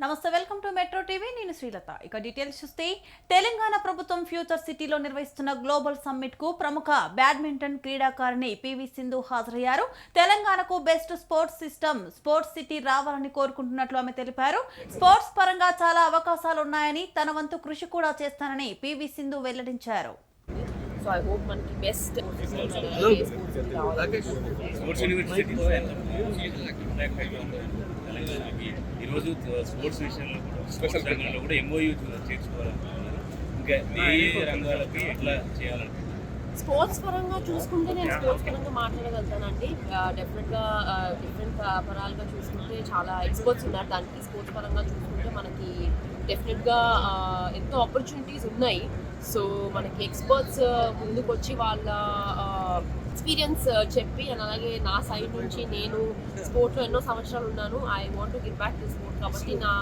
నమస్తే, welcome to metro TV. నేను శ్రీలత. ఇక డీటెయిల్స్ చూస్తే తెలంగాణ ప్రభుత్వం ఫ్యూచర్ సిటీలో నిర్వహిస్తున్న గ్లోబల్ సమ్మిట్ కు ప్రముఖ బ్యాడ్మింటన్ క్రీడాకారిణి పివి సింధు హాజరయ్యారు. తెలంగాణకు best sports system, sports city రావాలని కోరుకుంటున్నట్లు ఆమె తెలిపారు. స్పోర్ట్స్ పరంగా చాలా అవకాశాలు ఉన్నాయని, తన వంతు కృషి కూడా చేస్తానని పివి సింధు వెల్లడించారు. So I hope మనకి బెస్ట్ ఈరోజు స్పోర్ట్స్ విషయంలో స్పోర్ట్స్ రంగంలో కూడా ఎంఓయూ చేర్చుకోవాలనుకుంటున్నారు. ఇంకా ఏ రంగాలకి ఎట్లా చేయాలంటే స్పోర్ట్స్ పరంగా చూసుకుంటే నేను స్పోర్ట్స్ పరంగా మాట్లాడగలుగుతానండి. డెఫినెట్గా డిఫరెంట్ పరాలుగా చూసుకుంటే చాలా ఎక్స్పర్ట్స్ ఉన్నారు దానికి. స్పోర్ట్స్ పరంగా చూసుకుంటే మనకి డెఫినెట్గా ఎంతో ఆపర్చునిటీస్ ఉన్నాయి. సో మనకి ఎక్స్పర్ట్స్ ముందుకు వచ్చి వాళ్ళ ఎక్స్పీరియన్స్ చెప్పి, అండ్ అలాగే నా సైడ్ నుంచి నేను స్పోర్ట్స్లో ఎన్నో సంవత్సరాలు ఉన్నాను. I want to give back to sport. కాబట్టి నా